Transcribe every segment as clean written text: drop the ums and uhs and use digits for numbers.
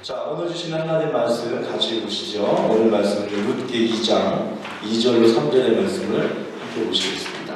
자, 오늘 주시는 하나님 말씀 같이 보시죠. 오늘 말씀은 룻기 2장 2절로 3절의 말씀을 함께 보시겠습니다.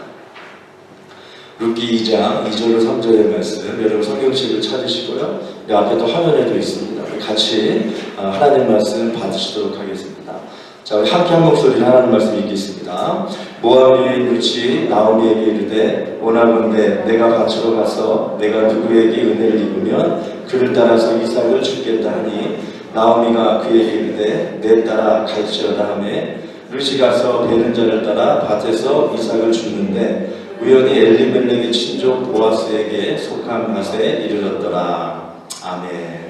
룻기 2장 2절로 3절의 말씀, 여러분 성경책을 찾으시고요. 앞에 또 화면에도 있습니다. 같이 하나님 말씀 받으시도록 하겠습니다. 자, 우리 함께 한 목소리로 하나님 말씀 읽겠습니다. 모압의 룻이 나오미에게 이르되 원하건대 내가 밭으로 가서 내가 누구에게 은혜를 입으면 그를 따라서 이삭을 주겠다 하니 나오미가 그에게 이르되 내 따라 갈지어다 하매 룻이 가서 베는 자를 따라 밭에서 이삭을 줍는데 우연히 엘리멜렉의 친족 보아스에게 속한 밭에 이르렀더라. 아멘.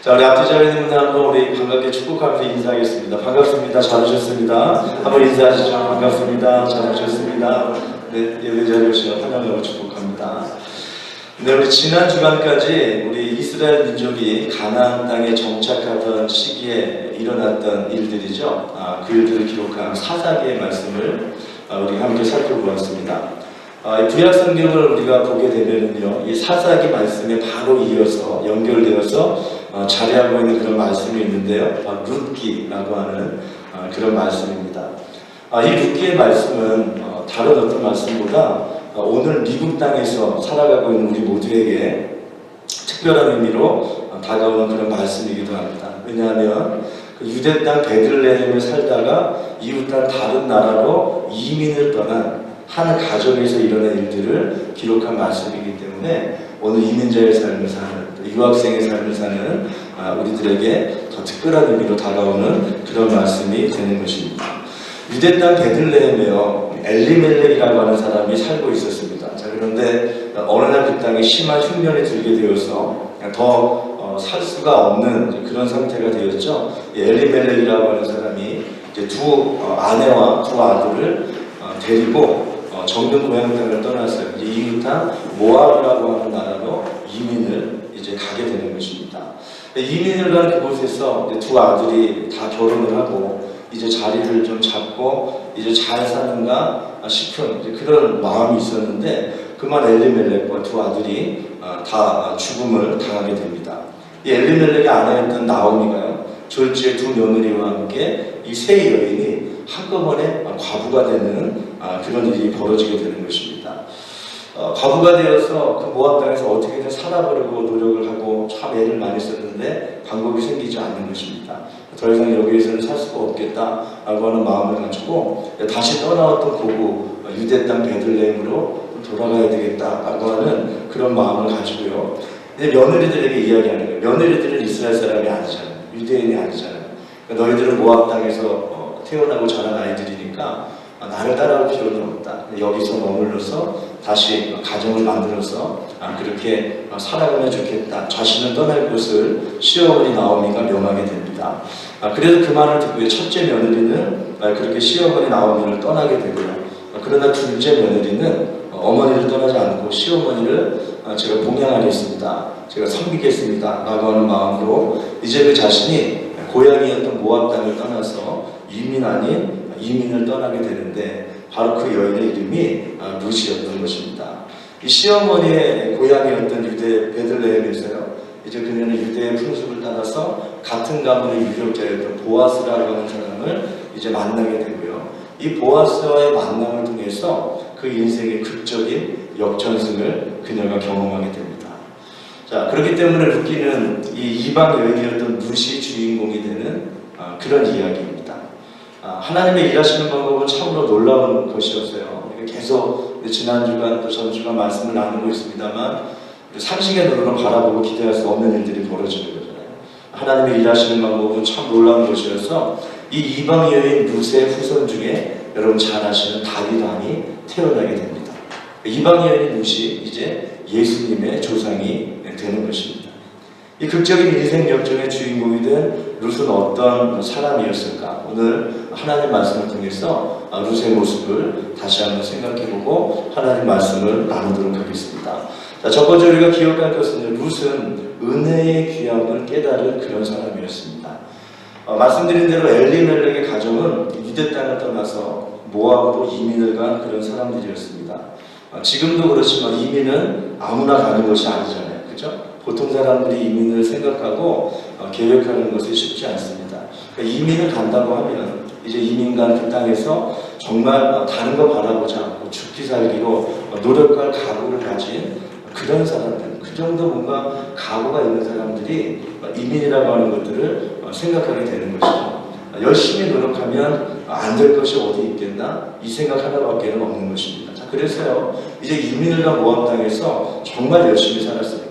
자, 우리 앞뒤 자리에 있는 분들 한번 우리 반갑게 축복하면서 인사하겠습니다. 반갑습니다. 잘 오셨습니다. 한번 인사하시죠. 반갑습니다. 잘 오셨습니다. 네, 예배 자리에 오시면 환영하고 축복합니다. 네, 우리 지난 주간까지 우리 이스라엘 민족이 가나안 땅에 정착하던 시기에 일어났던 일들이죠. 그 일들을 기록한 사사기의 말씀을 우리 함께 살펴보았습니다. 구약 성경을 우리가 보게 되면요, 이 사사기 말씀에 바로 이어서 연결되어서 자리하고 있는 그런 말씀이 있는데요, 룻기라고 하는 그런 말씀입니다. 이 룻기의 말씀은 다른 어떤 말씀보다 오늘 미국 땅에서 살아가고 있는 우리 모두에게 특별한 의미로 다가오는 그런 말씀이기도 합니다. 왜냐하면 유대 땅 베들레헴에 살다가 이웃 땅 다른 나라로 이민을 떠난 한 가정에서 일어난 일들을 기록한 말씀이기 때문에 오늘 이민자의 삶을 사는, 유학생의 삶을 사는 우리들에게 더 특별한 의미로 다가오는 그런 말씀이 되는 것입니다. 유대 땅 베들레헴에요, 엘리멜렉이라고 하는 사람이 살고 있었습니다. 자, 그런데 어느 날 그 땅에 심한 흉년이 들게 되어서 더 살 수가 없는 그런 상태가 되었죠. 엘리멜렉이라고 하는 사람이 이제 두 아내와 두 아들을 데리고 정든 고향 땅을 떠났어요. 이제 이웃 땅 모압이라고 하는 나라로 이민을 이제 가게 되는 것입니다. 이민을 간 그곳에서 두 아들이 다 결혼을 하고 이제 자리를 좀 잡고 이제 잘 사는가 싶은 그런 마음이 있었는데 그만 엘리멜렉과 두 아들이 다 죽음을 당하게 됩니다. 이 엘리멜렉의 아내였던 나오미가요, 졸지에 두 며느리와 함께 이 세 여인이 한꺼번에 과부가 되는 그런 일이 벌어지게 되는 것입니다. 과부가 되어서 그 모압 땅에서 어떻게든 살아보려고 노력을 하고 참 애를 많이 썼는데 방법이 생기지 않는 것입니다. 더 이상 여기에서는 살 수가 없겠다라고 하는 마음을 가지고 다시 떠나왔던 고국 유대 땅 베들레헴으로 돌아가야 되겠다라고 하는 그런 마음을 가지고요. 며느리들에게 이야기하는 거예요. 며느리들은 이스라엘 사람이 아니잖아요. 유대인이 아니잖아요. 너희들은 모압 땅에서 태어나고 자란 아이들이니까 나를 따라올 필요는 없다. 여기서 머물러서 다시 가정을 만들어서 그렇게 살아가면 좋겠다. 자신을 떠날 곳을 시어머니 나오미가 명하게 됩니다. 그래서 그 말을 듣고 첫째 며느리는 그렇게 시어머니 나오미를 떠나게 되고요. 그러나 둘째 며느리는 어머니를 떠나지 않고 시어머니를 제가 봉양하겠습니다. 제가 섬기겠습니다. 라고 하는 마음으로 이제 그 자신이 고향이었던 모압 땅을 떠나서 이민 아닌 이민을 떠나게 되는데 바로 그 여인의 이름이 룻이었던 것입니다. 이 시어머니의 고향이었던 유대 베들레헴에서요, 이제 그녀는 유대의 풍습을 따라서 같은 가문의 유력자였던 보아스라고 하는 사람을 이제 만나게 되고요. 이 보아스와의 만남을 통해서 그 인생의 극적인 역전승을 그녀가 경험하게 됩니다. 자, 그렇기 때문에 룻기는 이 이방 여인이었던 룻이 주인공이 되는 그런 이야기입니다. 하나님의 일하시는 방법은 참으로 놀라운 것이었어요. 계속 지난 주간 또 전 주간 말씀을 나누고 있습니다만 상식의 눈으로 바라보고 기대할 수 없는 일들이 벌어지는 거잖아요. 하나님의 일하시는 방법은 참 놀라운 것이어서 이 이방 여인 룻의 후손 중에 여러분 잘 아시는 다윗 왕이 태어나게 됩니다. 이방 여인 룻이 이제 예수님의 조상이 되는 것입니다. 이 극적인 인생 역전의 주인공이 된 룻은 어떤 사람이었을까? 오늘 하나님 말씀을 통해서 룻의 모습을 다시 한번 생각해보고 하나님 말씀을 나누도록 하겠습니다. 자, 첫 번째 우리가 기억할 것은 룻은 은혜의 귀함을 깨달은 그런 사람이었습니다. 말씀드린 대로 엘리멜렉의 가정은 유대 땅을 떠나서 모압으로 이민을 간 그런 사람들이었습니다. 지금도 그렇지만 이민은 아무나 가는 것이 아니잖아요. 그죠? 보통 사람들이 이민을 생각하고 계획하는 것이 쉽지 않습니다. 그러니까 이민을 간다고 하면 이제 이민 간 그 땅에서 정말 다른 거 바라보지 않고 죽기 살기로 노력할 각오를 가진 그런 사람들, 그 정도 뭔가 각오가 있는 사람들이 이민이라고 하는 것들을 생각하게 되는 것이죠. 열심히 노력하면 안 될 것이 어디 있겠나? 이 생각 하나밖에 없는 것입니다. 자, 그래서요, 이제 이민을 간 모압 땅에서 정말 열심히 살았습니다.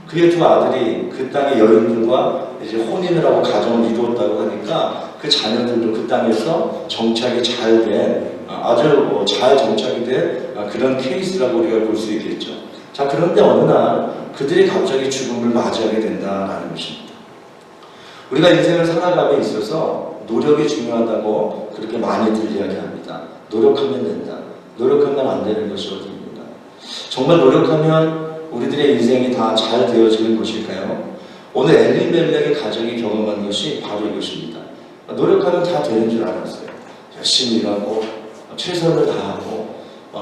그의 두 아들이 그 땅의 여인들과 이제 혼인을 하고 가정을 이루었다고 하니까 그 자녀들도 그 땅에서 정착이 잘 된, 아주 잘 정착이 된 그런 케이스라고 우리가 볼 수 있겠죠. 자, 그런데 어느 날 그들이 갑자기 죽음을 맞이하게 된다는 것입니다. 우리가 인생을 살아감에 있어서 노력이 중요하다고 그렇게 많이들 이야기합니다. 노력하면 된다. 노력하면 안 되는 것이 어디입니까? 정말 노력하면 우리들의 인생이 다 잘 되어지는 것일까요? 오늘 엘리멜렉의 가정이 경험한 것이 바로 이것입니다. 노력하면 다 되는 줄 알았어요. 열심히 일하고 최선을 다하고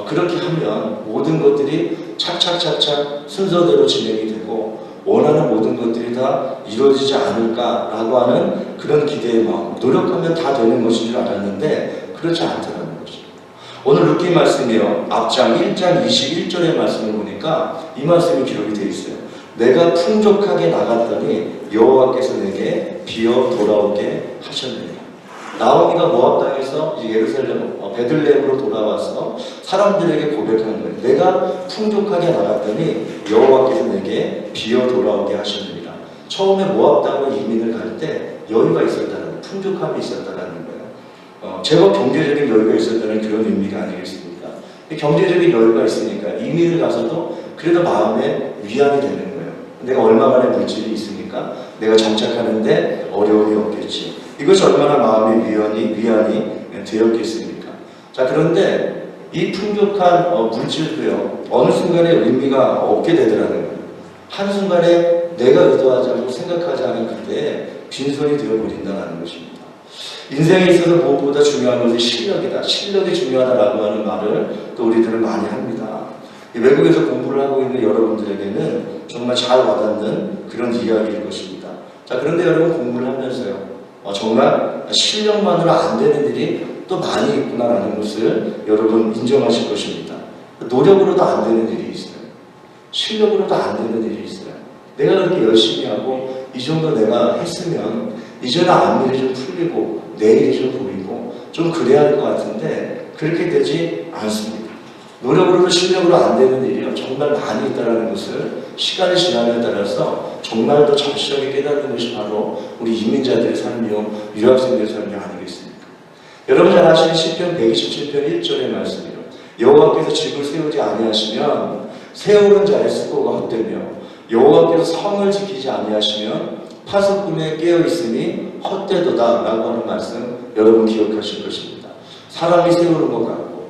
그렇게 하면 모든 것들이 착착착착 순서대로 진행이 되고 원하는 모든 것들이 다 이루어지지 않을까라고 하는 그런 기대의 마음, 노력하면 다 되는 것인 줄 알았는데 그렇지 않더라는 것입니다. 오늘 루키 말씀이요, 앞장 1장 21절의 말씀을 보니까 이 말씀이 기록이 되어 있어요. 내가 풍족하게 나갔더니 여호와께서 내게 비어 돌아오게 하셨느니라. 나오미가 모압 땅에서 예루살렘 베들레헴으로 돌아와서 사람들에게 고백하는 거예요. 내가 풍족하게 나갔더니 여호와께서 내게 비어 돌아오게 하셨느니라. 처음에 모압 땅으로 이민을 갈 때 여유가 있었다는, 풍족함이 있었다는 거예요. 제법 경제적인 여유가 있었다는 그런 의미가 아니겠습니까? 경제적인 여유가 있으니까 이민을 가서도 그래도 마음에 위안이 되는 거예요. 내가 얼마만의 물질이 있으니까 내가 정착하는데 어려움이 없겠지. 이것이 얼마나 마음의 위안이 되었겠습니까? 자, 그런데 이 풍족한 물질도요, 어느 순간에 의미가 없게 되더라는 거예요. 한순간에 내가 의도하지 않고 생각하지 않은 그때에 빈손이 되어버린다는 것입니다. 인생에 있어서 무엇보다 중요한 것이 실력이다. 실력이 중요하다라고 하는 말을 또 우리들은 많이 합니다. 외국에서 공부를 하고 있는 여러분들에게는 정말 잘 와닿는 그런 이야기일 것입니다. 자, 그런데 여러분 공부를 하면서요, 정말 실력만으로 안 되는 일이 또 많이 있구나라는 것을 여러분 인정하실 것입니다. 노력으로도 안 되는 일이 있어요. 실력으로도 안 되는 일이 있어요. 내가 그렇게 열심히 하고 이 정도 내가 했으면 이제는 앞일이 좀 풀리고 내일이 좀 보이고 좀 그래야 할 것 같은데 그렇게 되지 않습니다. 노력으로도 실력으로 안 되는 일이 정말 많이 있다는 것을 시간이 지남에 따라서 정말 더 절실하게 깨닫는 것이 바로 우리 이민자들의 삶이요, 유학생들의 삶이 아니겠습니까? 여러분 잘 아시는 시편 127편 1절의 말씀이요, 여호와께서 집을 세우지 아니하시면 세우는 자의 수고가 헛되며 여호와께서 성을 지키지 아니하시면 파수꾼에 깨어있음이 헛되도다 라고 하는 말씀 여러분 기억하실 것입니다. 사람이 세우는 것 같고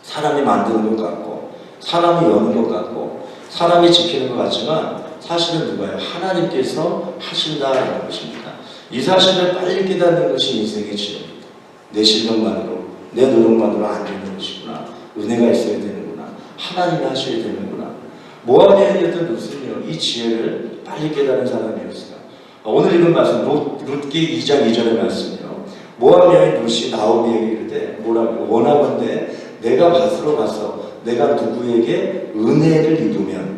사람이 만드는 것 같고 사람이 여는 것 같고 사람이 지키는 것 같지만 사실은 누가요? 하나님께서 하신다라는 것입니다. 이 사실을 빨리 깨닫는 것이 인생의 지혜입니다. 내 실력만으로 내 노력만으로 안 되는 것이구나. 은혜가 있어야 되는구나. 하나님이 하셔야 되는구나. 모압 여인이었던 룻은요, 이 지혜를 빨리 깨닫는 사람이었어요. 오늘 읽은 말씀 룻기 2장 2절의 말씀이요, 모압 여인 룻이 나오미에게 이르되 뭐라고? 원하건대 내가 밭으로 가서 내가 누구에게 은혜를 입으면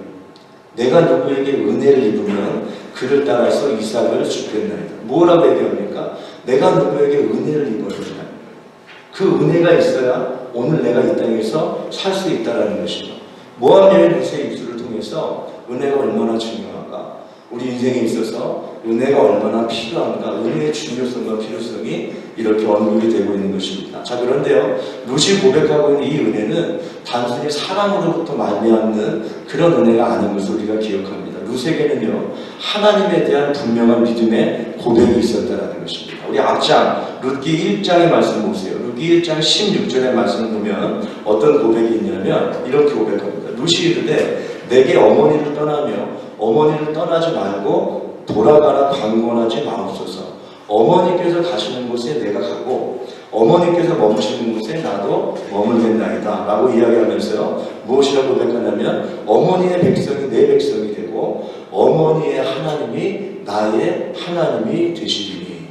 그를 따라서 이삭을 주겠나이다. 뭐라고 얘기합니까? 내가 누구에게 은혜를 입어야 된다. 그 은혜가 있어야 오늘 내가 이 땅에서 살 수 있다는 것이죠. 모압 여인 룻의 입술을 통해서 은혜가 얼마나 중요한가, 우리 인생에 있어서 은혜가 얼마나 필요한가, 은혜의 중요성과 필요성이 이렇게 언급이 되고 있는 것입니다. 자, 그런데요, 룻이 고백하고 있는 이 은혜는 단순히 사랑으로부터 말미암는 그런 은혜가 아닌 것을 우리가 기억합니다. 룻에게는요, 하나님에 대한 분명한 믿음의 고백이 있었다는 것입니다. 우리 앞장 룻기 1장의 말씀 보세요. 룻기 1장 16절의 말씀을 보면 어떤 고백이 있냐면 이렇게 고백합니다. 룻이 이르되 내게 어머니를 떠나며 어머니를 떠나지 말고 돌아가라 강권하지 마옵소서. 어머니께서 가시는 곳에 내가 가고 어머니께서 머무시는 곳에 나도 머물겠나이다 라고 이야기하면서요, 무엇이라고 고백하냐면 어머니의 백성이 내 백성이 되고 어머니의 하나님이 나의 하나님이 되시리니.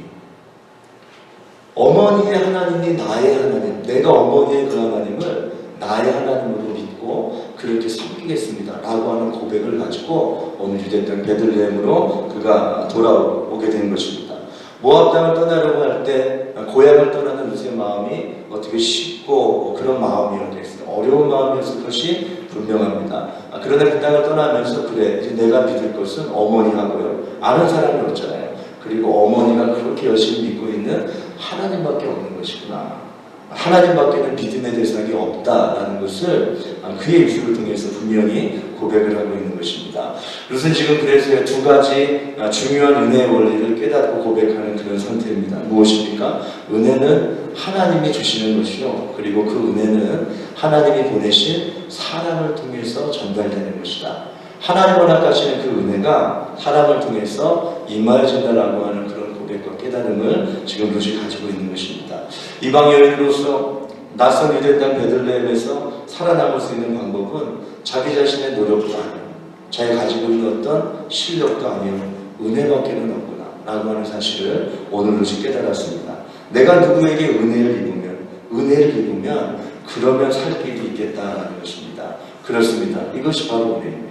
어머니의 하나님이 나의 하나님, 내가 어머니의 그 하나님을 나의 하나님으로 믿고 그렇게 섬기겠습니다 라고 하는 고백을 가지고 오늘 유대 땅 베들레헴으로 그가 돌아오게 된 것입니다. 모압 땅을 떠나려고 할 때 고향을 떠나는 룻의 마음이 어떻게 쉽고 그런 마음이었겠어요. 어려운 마음이었을 것이 분명합니다. 그러나 그 땅을 떠나면서 그래, 이제 내가 믿을 것은 어머니하고요. 아는 사람이 없잖아요. 그리고 어머니가 그렇게 열심히 믿고 있는 하나님밖에 없는 것이구나. 하나님밖에는 믿음의 대상이 없다라는 것을 그의 입술을 통해서 분명히 고백을 하고 있는 것입니다. 룻은 지금 그래서 두 가지 중요한 은혜의 원리를 깨닫고 고백하는 그런 상태입니다. 무엇입니까? 은혜는 하나님이 주시는 것이요, 그리고 그 은혜는 하나님이 보내신 사람을 통해서 전달되는 것이다. 하나님 허락하시는 그 은혜가 사람을 통해서 임하여진다라고 하는 그런 고백과 깨달음을 지금 룻이 가지고 있는 것입니다. 이방 여인으로서 낯선 유대 땅 베들레헴에서 살아남을 수 있는 방법은 자기 자신의 노력도 아니요, 자기가 가지고 있는 어떤 실력도 아니요, 은혜밖에는 없구나 라고 하는 사실을 오늘 룻이 깨달았습니다. 내가 누구에게 은혜를 입으면 그러면 살 길이 있겠다라는 것입니다. 그렇습니다. 이것이 바로 은혜입니다.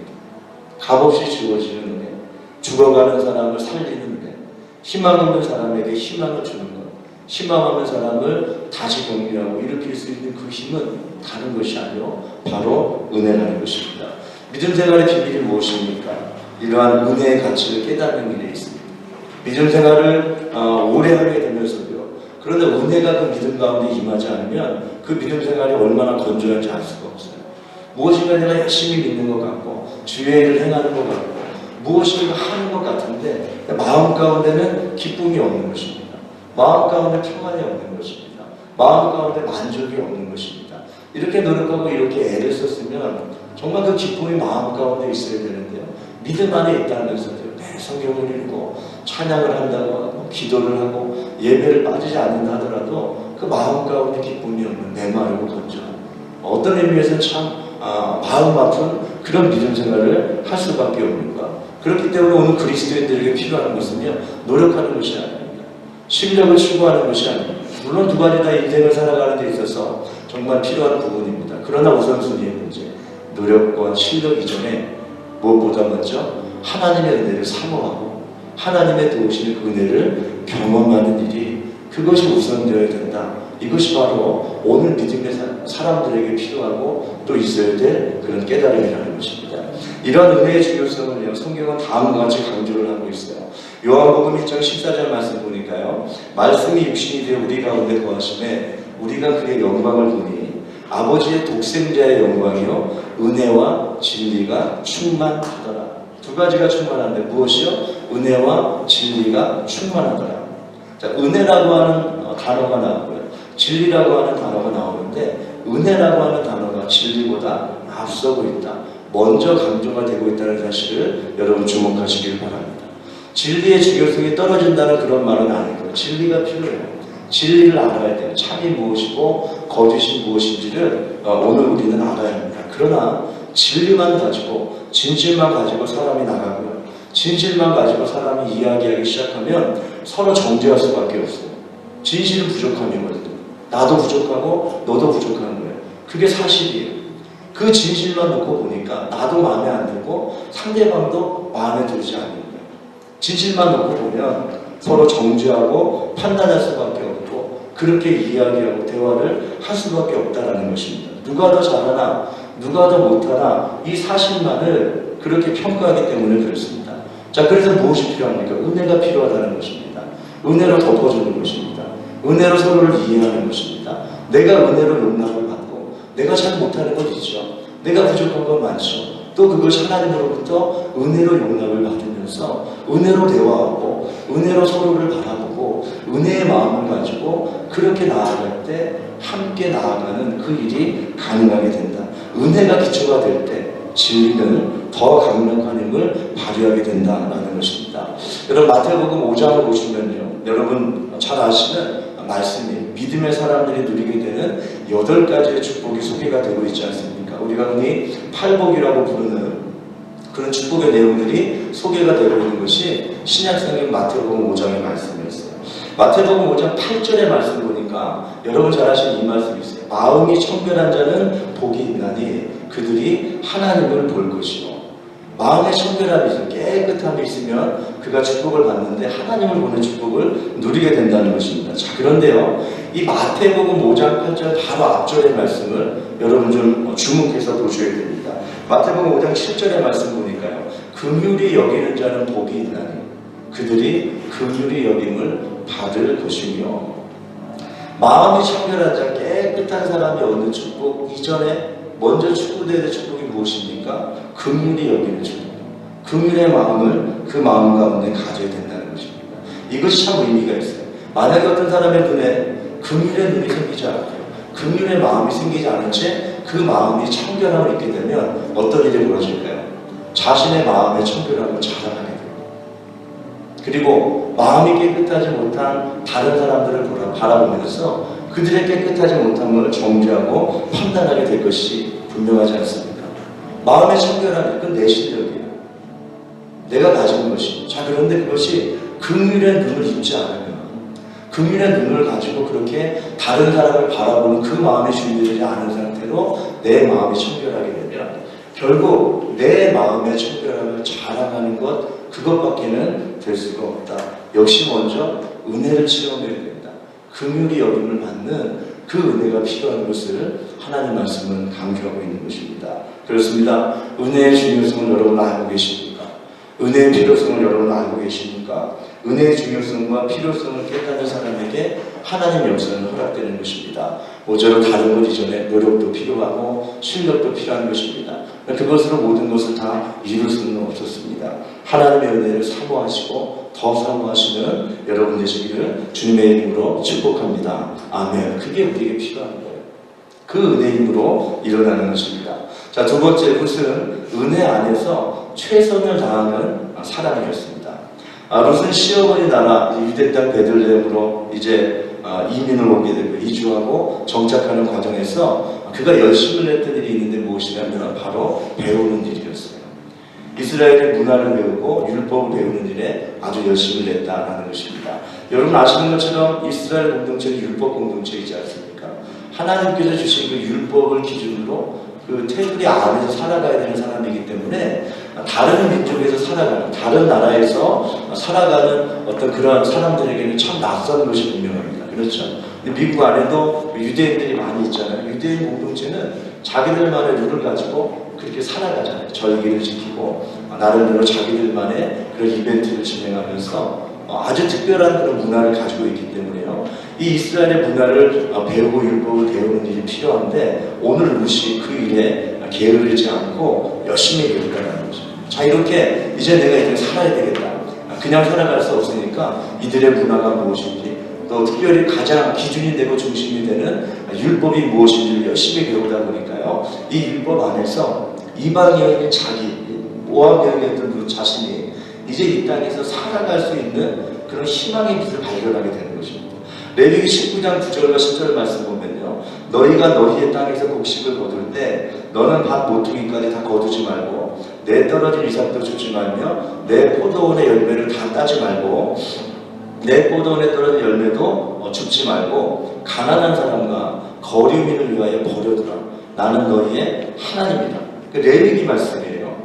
값없이 주어지는 은혜, 죽어가는 사람을 살리는 은혜, 희망 없는 사람에게 희망을 주는 것, 희망 없는 사람을 다시 격려하고 일으킬 수 있는 그 힘은 다른 것이 아니요, 바로 은혜라는 것입니다. 믿음 생활의 비밀이 무엇입니까? 이러한 은혜의 가치를 깨닫는 일에 있습니다. 믿음 생활을 오래 하게 되면서도요, 그런데 은혜가 그 믿음 가운데 임하지 않으면 그 믿음 생활이 얼마나 건조한지 알 수가 없어요. 무엇인가 내가 열심히 믿는 것 같고 주의 일을 행하는 것 같고 무엇인가 하는 것 같은데 마음 가운데는 기쁨이 없는 것입니다. 마음 가운데 평안이 없는 것입니다. 마음 가운데 만족이 없는 것입니다. 이렇게 노력하고 이렇게 애를 썼으면 정말 그 기쁨이 마음 가운데 있어야 되는데요, 믿음 안에 있다면서도요, 매 성경을 읽고 찬양을 한다고 하고 기도를 하고 예배를 빠지지 않는다 하더라도 그 마음 가운데 기쁨이 없는 메마르고 건조한, 어떤 의미에서 참 마음 아픈 그런 믿음 생활을 할 수밖에 없는 것. 그렇기 때문에 오늘 그리스도인들에게 필요한 것은요, 노력하는 것이 아닙니다. 실력을 추구하는 것이 아닙니다. 물론 두 가지 다 인생을 살아가는 데 있어서 정말 필요한 부분입니다. 그러나 우선순위의 문제, 노력과 실력 이전에 무엇보다 먼저 하나님의 은혜를 사모하고 하나님의 도우시는 그 은혜를 경험하는 일이, 그것이 우선되어야 된다. 이것이 바로 오늘 믿음의 사람들에게 필요하고 또 있어야 될 그런 깨달음이라는 것입니다. 이런 은혜의 중요성을 성경은 다음과 같이 강조를 하고 있어요. 요한복음 1장 14절 말씀 보니까요, 말씀이 육신이 되어 우리 가운데 거하심에 우리가 그의 영광을 보니 아버지의 독생자의 영광이요 은혜와 진리가 충만하더라. 두 가지가 충만한데 무엇이요? 은혜와 진리가 충만하더라. 자, 은혜라고 하는 단어가 나오고요, 진리라고 하는 단어가 나오는데 은혜라고 하는 단어가 진리보다 앞서고 있다, 먼저 강조가 되고 있다는 사실을 여러분 주목하시길 바랍니다. 진리의 중요성이 떨어진다는 그런 말은 아니고 진리가 필요해요. 진리를 알아야 돼요. 참이 무엇이고 거짓이 무엇인지를 오늘 우리는 알아야 합니다. 그러나 진리만 가지고 진실만 가지고 사람이 나가고요, 진실만 가지고 사람이 이야기하기 시작하면 서로 정죄할 수밖에 없어요. 진실은 부족함이거든요. 나도 부족하고 너도 부족한 거예요. 그게 사실이에요. 그 진실만 놓고 보니까 나도 마음에 안 들고 상대방도 마음에 들지 않는 거예요. 진실만 놓고 보면 서로 정죄하고 판단할 수밖에 없고 그렇게 이야기하고 대화를 할 수밖에 없다는 것입니다. 누가 더 잘하나 누가 더 못하나 이 사실만을 그렇게 평가하기 때문에 그렇습니다. 자, 그래서 무엇이 필요합니까? 은혜가 필요하다는 것입니다. 은혜로 덮어주는 것입니다. 은혜로 서로를 이해하는 것입니다. 내가 은혜로 용납을 받고 내가 잘 못하는 것 있죠. 내가 부족한 건 많죠. 또 그것이 하나님으로부터 은혜로 용납을 받으면서 은혜로 대화하고 은혜로 서로를 바라보고 은혜의 마음을 가지고 그렇게 나아갈 때 함께 나아가는 그 일이 가능하게 된다. 은혜가 기초가 될 때 진리는 더 강력한 힘을 발휘하게 된다는 것입니다. 여러분 마태복음 5장을 보시면요, 여러분 잘 아시는 말씀이 믿음의 사람들이 누리게 되는 8가지의 축복이 소개가 되고 있지 않습니까? 우리가 흔히 팔복이라고 부르는 그런 축복의 내용들이 소개가 되고 있는 것이 신약성경 마태복음 5장의 말씀이었어요. 마태복음 5장 8절의 말씀 보니까 여러분 잘 아시는 이 말씀이 있어요. 마음이 청결한 자는 복이 있나니 그들이 하나님을 볼 것이요. 마음에 청결함이 있으면, 깨끗함이 있으면 그가 축복을 받는데 하나님을 보는 축복을 누리게 된다는 것입니다. 자, 그런데요, 이 마태복음 5장 8절 바로 앞절의 말씀을 여러분 좀 주목해서 보셔야 됩니다. 마태복음 5장 7절의 말씀 보니까요, 긍휼히 여기는 자는 복이 있나니 그들이 긍휼히 여김을 받을 것이며. 마음이 청결한 자, 깨끗한 사람이 얻는 축복 이전에 먼저 추구되어야 될 축복이 무엇입니까? 긍휼히 여기는 축복. 긍휼의 마음을 그 마음 가운데 가져야 된다는 것입니다. 이것이 참 의미가 있어요. 만약에 어떤 사람의 눈에 긍휼의 눈이 생기지 않고요, 긍휼의 마음이 생기지 않은 채 그 마음이 청결함을 잊게 되면 어떤 일이 벌어질까요? 자신의 마음의 청결함을 자랑하게 됩니다. 그리고 마음이 깨끗하지 못한 다른 사람들을 바라보면서 그들의 깨끗하지 못함을 정죄하고 판단하게 될 것이 분명하지 않습니까? 마음의 청결함이 그건 내 실력이에요. 내가 가진 것이. 자, 그런데 그것이 긍휼의 눈을 입지 않으면, 긍휼의 눈을 가지고 그렇게 다른 사람을 바라보는 그 마음이 준비되지 않은 상태로 내 마음이 청결하게 되면 결국 내 마음의 청결함을 자랑하는 것, 그것밖에는 될 수가 없다. 역시 먼저 은혜를 체험해야 된다. 긍휼히 여김을 받는 그 은혜가 필요한 것을 하나님 말씀은 강조하고 있는 것입니다. 그렇습니다. 은혜의 중요성을 여러분 알고 계십니까? 은혜의 필요성을 여러분 알고 계십니까? 은혜의 중요성과 필요성을 깨닫는 사람에게 하나님 역사는 허락되는 것입니다. 모쪼록 다른 것 이전에 노력도 필요하고 실력도 필요한 것입니다. 그것으로 모든 것을 다 이룰 수는 없었습니다. 하나님의 은혜를 사모하시고 더 사모하시는 여러분 되시기를 주님의 이름으로 축복합니다. 아멘. 그게 우리에게 필요한 거예요. 그 은혜 힘으로 일어나는 것입니다. 자, 두 번째 룻은 은혜 안에서 최선을 다하는 사랑이었습니다. 룻은 시어머니 나라 유대 땅 베들레헴으로 이제 이민을 오게 되고 이주하고 정착하는 과정에서 그가 열심을 했던 일이 있는데 무엇이냐면 바로 배우는 일이었어요. 이스라엘의 문화를 배우고 율법을 배우는 일에 아주 열심을 냈다라는 것입니다. 여러분 아시는 것처럼 이스라엘 공동체는 율법 공동체이지 않습니까? 하나님께서 주신 그 율법을 기준으로 그 테두리 안에서 살아가야 되는 사람이기 때문에 다른 민족에서 살아가는, 다른 나라에서 살아가는 어떤 그런 사람들에게는 참 낯선 것이 분명합니다. 그렇죠? 미국 안에도 유대인들이 많이 있잖아요. 유대인 공동체는 자기들만의 룰을 가지고 그렇게 살아가잖아요. 절기를 지키고 나름대로 자기들만의 그런 이벤트를 진행하면서 아주 특별한 그런 문화를 가지고 있기 때문에요. 이 이스라엘의 문화를 배우고 율법을 배우는 일이 필요한데 오늘 룻이 그 일에 게으르지 않고 열심히 배웠다는 거죠. 자, 이렇게 이제 내가 이렇게 살아야 되겠다. 그냥 살아갈 수 없으니까 이들의 문화가 무엇인지 또 특별히 가장 기준이 되고 중심이 되는 율법이 무엇인지를 열심히 배우다 보니까요. 이 율법 안에서 이방 여인인 자기, 모압 여인이었던 그 자신이 이제 이 땅에서 살아갈 수 있는 그런 희망의 빛을 발견하게 되는 것입니다. 레위기 19장 9절과 10절 말씀 보면요. 너희가 너희의 땅에서 곡식을 거둘 때 너는 밭 모퉁이까지 다 거두지 말고 내 떨어진 이삭도 줍지 말며 내 포도원의 열매를 다 따지 말고 내 포도원에 떨어진 열매도 줍지 말고 가난한 사람과 거류민을 위하여 버려두라. 나는 너희의 하나님이다. 레위기 말씀이에요.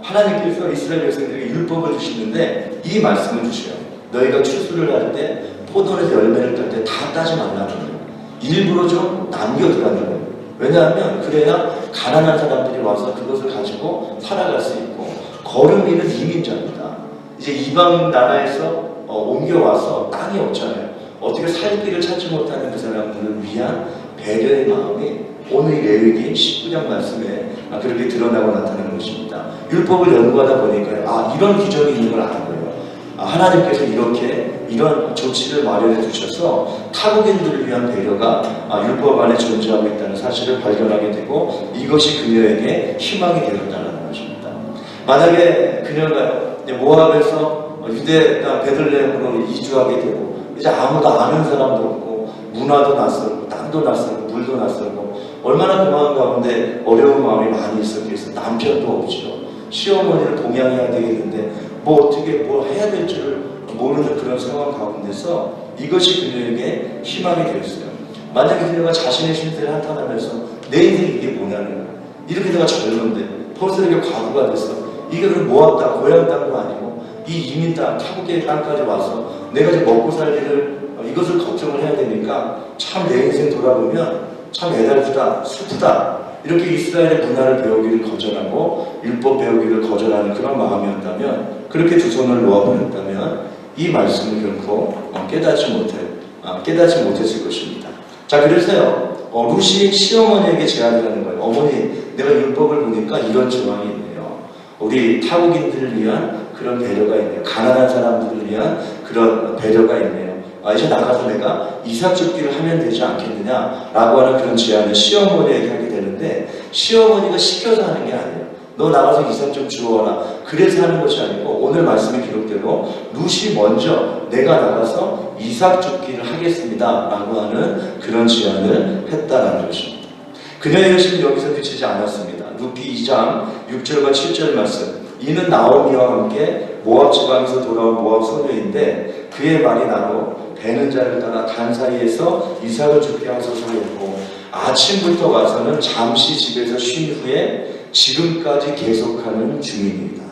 하나님께서 이스라엘 백성들에게 율법을 주시는데 이 말씀을 주셔요. 너희가 추수를 할 때 포도원에서 열매를 딸 때 다 따지 말라는 거예요. 일부러 좀 남겨두라는 거예요. 왜냐하면 그래야 가난한 사람들이 와서 그것을 가지고 살아갈 수 있고 거류민은 이민자입니다. 이제 이방 나라에서 옮겨와서 땅이 없잖아요. 어떻게 살 길을 찾지 못하는 그 사람들을 위한 배려의 마음이 오늘 레위기 19장 말씀에 그렇게 드러나고 나타나는 것입니다. 율법을 연구하다 보니까 이런 기준이 있는 걸 아는 거예요. 하나님께서 이런 조치를 마련해 주셔서 타국인들을 위한 배려가 율법 안에 존재하고 있다는 사실을 발견하게 되고 이것이 그녀에게 희망이 되었다는 것입니다. 만약에 그녀가 모압에서 유대 베들레헴으로 이주하게 되고 이제 아무도 아는 사람도 없고 문화도 낯설고 땅도 낯설고 물도 낯설고 얼마나 그 마음 가운데 어려운 마음이 많이 있었겠어요. 남편도 없죠. 시어머니를 동양해야 되겠는데 뭐 어떻게 뭘 해야 될 줄을 모르는 그런 상황 가운데서 이것이 그녀에게 희망이 되었어요. 만약에 그녀가 자신의 신세를 한탄하면서 내 인생이 이게 뭐냐는 거야. 이렇게 내가 젊은데 벌써 이렇게 과부가 됐어. 이게 그럼 모압 땅, 고향 땅도 아니고 이 이민 땅, 타국의 땅까지 와서 내가 이제 먹고 살 일을 이것을 걱정을 해야 되니까 참 내 인생 돌아보면 참 애달프다, 슬프다. 이렇게 이스라엘의 문화를 배우기를 거절하고 율법 배우기를 거절하는 그런 마음이었다면, 그렇게 두 손을 놓아버렸다면 이 말씀을 결코 깨닫지 못했을 것입니다. 자, 그래서요, 룻이 시어머니에게 제안을 하는 거예요. 어머니, 내가 율법을 보니까 이런 조항이 있네요. 우리 타국인들을 위한 그런 배려가 있네요. 가난한 사람들을 위한 그런 배려가 있네요. 이제 나가서 내가 이삭 줍기를 하면 되지 않겠느냐라고 하는 그런 제안을 시어머니에게 하게 되는데, 시어머니가 시켜서 하는 게 아니에요. 너 나가서 이삭 좀 주워라. 그래서 하는 것이 아니고, 오늘 말씀의 기록대로 룻이 먼저 내가 나가서 이삭 줍기를 하겠습니다 라고 하는 그런 제안을 했다라는 것입니다. 그녀의 열심은 여기서 그치지 않았습니다. 룻기 2장 6절과 7절 말씀. 이는 나오미와 함께 모압 지방에서 돌아온 모압 소녀인데 그의 말이 나로 배는 자를 따라 단 사이에서 이삭을 죽게 하소서 했고, 아침부터 와서는 잠시 집에서 쉰 후에 지금까지 계속하는 중입니다.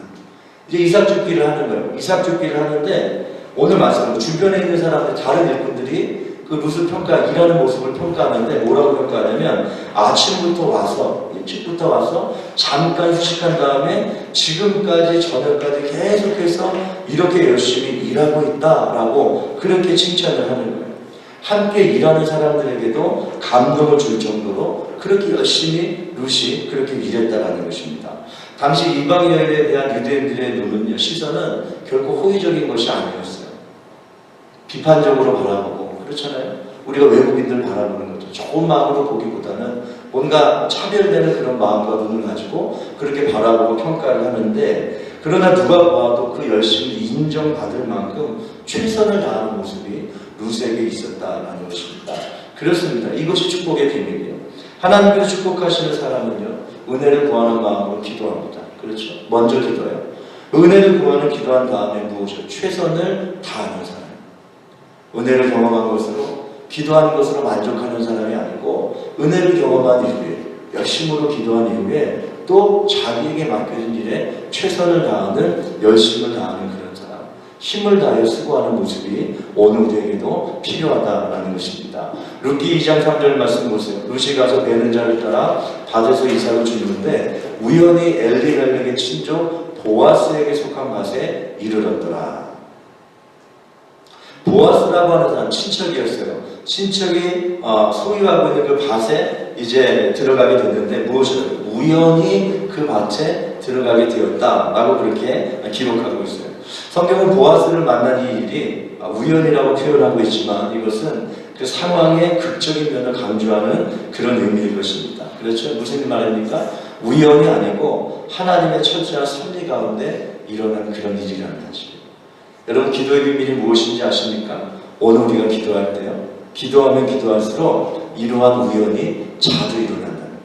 이제 이삭 죽기를 하는 거예요. 이삭 죽기를 하는데 오늘 말씀은 주변에 있는 사람들, 다른 일꾼들이 그 룻을 일하는 모습을 평가하는데 뭐라고 평가하냐면, 아침부터 와서, 일찍부터 와서 잠깐 휴식한 다음에 지금까지 저녁까지 계속해서 이렇게 열심히 일하고 있다라고 그렇게 칭찬을 하는 거예요. 함께 일하는 사람들에게도 감동을 줄 정도로 그렇게 열심히 룻이 그렇게 일했다라는 것입니다. 당시 이방 여인에 대한 유대인들의 눈은요, 시선은 결코 호의적인 것이 아니었어요. 비판적으로 바라보고, 그렇잖아요. 우리가 외국인들 바라보는 거죠. 좋은 마음으로 보기보다는 뭔가 차별되는 그런 마음과 눈을 가지고 그렇게 바라보고 평가를 하는데, 그러나 누가 보아도 그 열심히 인정받을 만큼 최선을 다하는 모습이 룻에게 있었다라는 것입니다. 그렇습니다. 이것이 축복의 비밀이에요. 하나님께서 축복하시는 사람은요, 은혜를 구하는 마음으로 기도합니다. 그렇죠? 먼저 기도해요. 은혜를 구하는 기도한 다음에 무엇이요? 최선을 다하는 사람. 은혜를 경험한 것으로, 기도하는 것으로 만족하는 사람이 아니고, 은혜를 경험한 이후에, 열심으로 기도한 이후에 또 자기에게 맡겨진 일에 최선을 다하는, 열심을 다하는 그런 사람, 힘을 다해 수고하는 모습이 오늘 우리에게도 필요하다라는 것입니다. 룻기 2장 3절 말씀 보세요. 룻이 가서 배는 자를 따라 밭에서 이삭을 주는데 우연히 엘리멜렉의 친족 보아스에게 속한 밭에 이르렀더라. 보아스라고 하는 사람 친척이었어요. 친척이 소유하고 있는 그 밭에 이제 들어가게 됐는데, 무엇을 우연히 그 밭에 들어가게 되었다라고 그렇게 기록하고 있어요. 성경은 보아스를 만난 이 일이 우연이라고 표현하고 있지만, 이것은 그 상황의 극적인 면을 강조하는 그런 의미일 것입니다. 그렇죠? 무슨 말입니까? 우연이 아니고 하나님의 철저한 섭리 가운데 일어난 그런 일이라는 거죠. 여러분, 기도의 비밀이 무엇인지 아십니까? 오늘 우리가 기도할 때요, 기도하면 기도할수록 이러한 우연이 자주 일어난다는 거예요.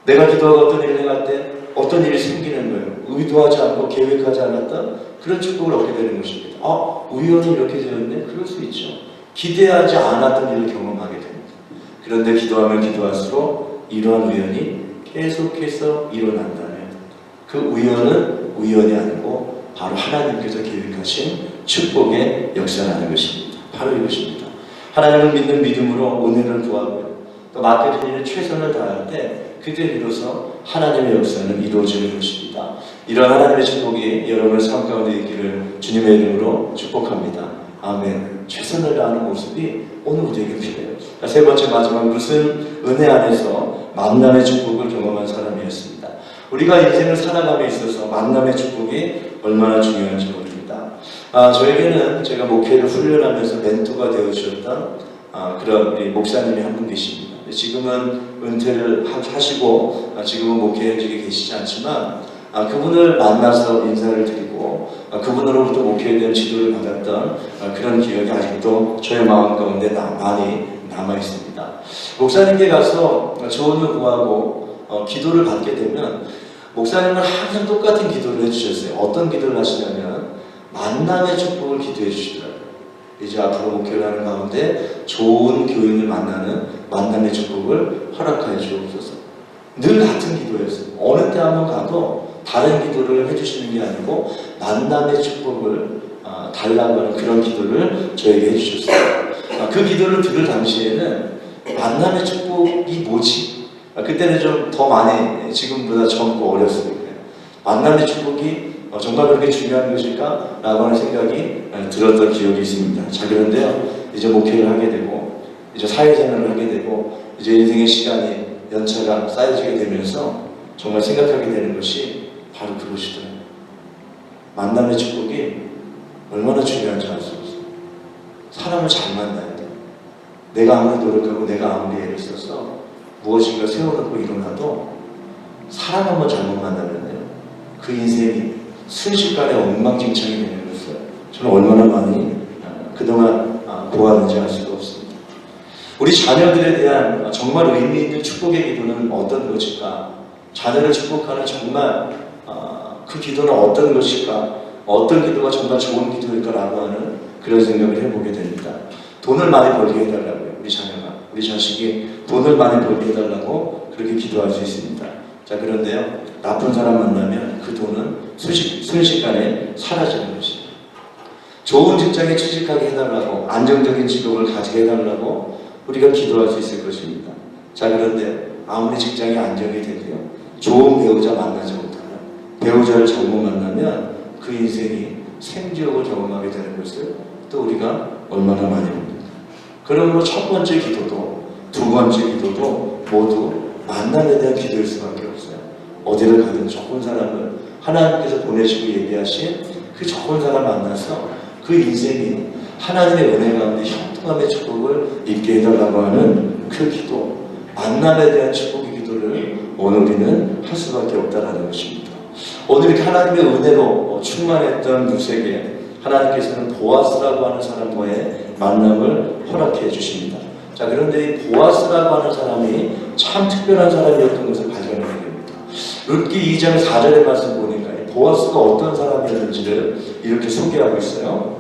내가 기도하고 어떤 일을 행할 때 어떤 일이 생기는 거예요. 의도하지 않고 계획하지 않았던 그런 축복을 얻게 되는 것입니다. 우연히 이렇게 되었네? 그럴 수 있죠. 기대하지 않았던 일을 경험하게 됩니다. 그런데 기도하면 기도할수록 이러한 우연이 계속해서 일어난다면 그 우연은 우연이 아니고 바로 하나님께서 계획하신 축복의 역사라는 것입니다. 바로 이것입니다. 하나님을 믿는 믿음으로 은혜를 구하고요, 또 맡겨진 일에 최선을 다할 때 그때 비로소 하나님의 역사는 이루어지는 것입니다. 이런 하나님의 축복이 여러분의 삶 가운데 있기를 주님의 이름으로 축복합니다. 아멘. 최선을 다하는 모습이 오늘 우리에게 필요해요. 세 번째, 마지막, 룻은 은혜 안에서 만남의 축복을 경험한 사람이었습니다. 우리가 인생을 살아감에 있어서 만남의 축복이 얼마나 중요한지 모릅니다. 저에게는 제가 목회를 훈련하면서 멘토가 되어주셨던 그런 우리 목사님이 한 분 계십니다. 지금은 은퇴를 하시고 지금은 목회직에 계시지 않지만, 그분을 만나서 인사를 드리고 그분으로부터 목회에 대한 지도를 받았던 그런 기억이 아직도 저의 마음 가운데 많이 남아 있습니다. 목사님께 가서 조언을 구하고 기도를 받게 되면 목사님은 항상 똑같은 기도를 해주셨어요. 어떤 기도를 하시냐면 만남의 축복을 기도해 주시더라고요. 이제 앞으로 목회를 하는 가운데 좋은 교인을 만나는 만남의 축복을 허락하여 주옵소서. 늘 같은 기도였어요. 어느 때 한번 가도 다른 기도를 해주시는 게 아니고 만남의 축복을 달라고 하는 그런 기도를 저에게 해주셨어요. 그 기도를 들을 당시에는 만남의 축복이 뭐지? 그때는 좀 더 많이 지금보다 젊고 어렸으니까요. 만남의 축복이 정말 그렇게 중요한 것일까? 라고 하는 생각이 들었던 기억이 있습니다. 자, 그런데요, 이제 목회를 하게 되고 이제 사회생활을 하게 되고 이제 인생의 시간이 연차가 쌓여지게 되면서 정말 생각하게 되는 것이 바로 그것이더라고요. 만남의 축복이 얼마나 중요한지 알 수 없어요. 사람을 잘 만나야 돼요. 내가 아무리 노력하고 내가 아무리 애를 써서 무엇인가 세워놓고 일어나도 사람 한번 잘못 만나면요, 그 인생이 순식간에 엉망진창이 되는 것을 저는 얼마나 많이 그동안 보았는지 알 수가 없습니다. 우리 자녀들에 대한 정말 의미 있는 축복의 기도는 어떤 것일까? 자녀를 축복하는 정말 그 기도는 어떤 것일까? 어떤 기도가 정말 좋은 기도일까라고 하는 그런 생각을 해보게 됩니다. 돈을 많이 벌게 해달라고요. 우리 자녀가, 우리 자식이 돈을 많이 벌게 해달라고 그렇게 기도할 수 있습니다. 자, 그런데요, 나쁜 사람 만나면 그 돈은 순식간에 사라지는 것입니다. 좋은 직장에 취직하게 해달라고, 안정적인 직업을 가지게 해달라고 우리가 기도할 수 있을 것입니다. 자, 그런데 아무리 직장이 안정이 되고요, 좋은 배우자 만나지 못하면, 배우자를 잘못 만나면 그 인생이 생지옥을 경험하게 되는 것을 또 우리가 얼마나 많이 봅니다. 그러므로 첫 번째 기도도 두 번째 기도도 모두 만남에 대한 기도일 수밖에 없어요. 어디를 가든 좋은 사람을 하나님께서 보내시고 얘기하신 그 좋은 사람 만나서 그 인생이 하나님의 은혜 가운데 형통함의 축복을 입게 해달라고 하는 그 기도, 만남에 대한 축복의 기도를 오늘 우리는 할 수밖에 없다는 것입니다. 오늘 이렇게 하나님의 은혜로 충만했던 루세에게 하나님께서는 보아스라고 하는 사람과의 만남을 허락해 주십니다. 자, 그런데 이 보아스라고 하는 사람이 참 특별한 사람이었던 것을 발견하게 됩니다. 룻기 2장 4절의 말씀 보니까 보아스가 어떤 사람이었는지를 이렇게 소개하고 있어요.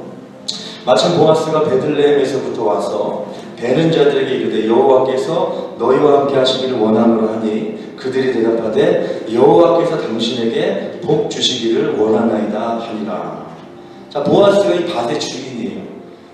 마침 보아스가 베들레헴에서부터 와서 베는 자들에게 이르되 여호와께서 너희와 함께 하시기를 원함으로 하니 그들이 대답하되 여호와께서 당신에게 복 주시기를 원하나이다 하니라. 자, 보아스가 이 밭의 주인이에요.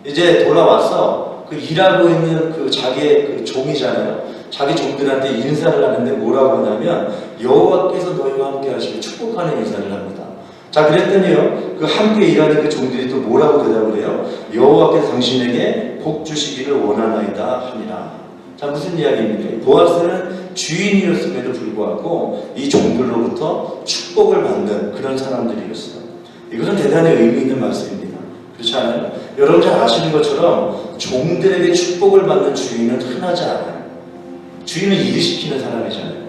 이제 돌아와서 그 일하고 있는 그 자기의 그 종이잖아요. 자기 종들한테 인사를 하는데 뭐라고 하냐면 여호와께서 너희와 함께 하시기를 축복하는 인사를 합니다. 자, 그랬더니요, 그 함께 일하는 그 종들이 또 뭐라고 대답을 해요? 여호와께서 당신에게 복 주시기를 원하나이다 하니라. 자, 무슨 이야기입니까? 보아스는 주인이었음에도 불구하고 이 종들로부터 축복을 받는 그런 사람들이었어요. 이것은 대단히 의미 있는 말씀입니다. 그렇지 않아요? 여러분 잘 아시는 것처럼 종들에게 축복을 받는 주인은 흔하지 않아요. 주인은 일시키는 사람이잖아요.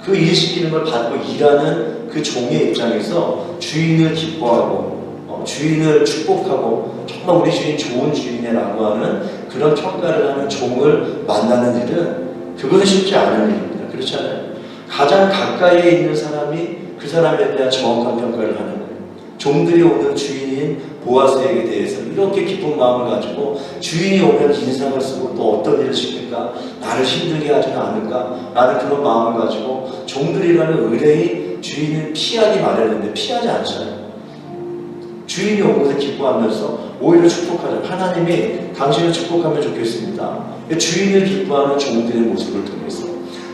그 일시키는 걸 받고 일하는 그 종의 입장에서 주인을 기뻐하고 주인을 축복하고 정말 우리 주인 좋은 주인이라고 하는 그런 평가를 하는 종을 만나는 일은 그것은 쉽지 않은 일입니다. 그렇지 않아요? 가장 가까이에 있는 사람이 그 사람에 대한 정확한 평가를 하는 거예요. 종들이 오는 주인인 보아스에게 대해서 이렇게 기쁜 마음을 가지고 주인이 오면 인상을 쓰고 또 어떤 일을 시킬까? 나를 힘들게 하지는 않을까? 라는 그런 마음을 가지고 종들이라는 의뢰인 주인을 피하기 마련인데 피하지 않잖아요. 주인이 온 것을 기뻐하면서 오히려 축복하죠. 하나님이 당신을 축복하면 좋겠습니다. 주인을 기뻐하는 종들의 모습을 통해서,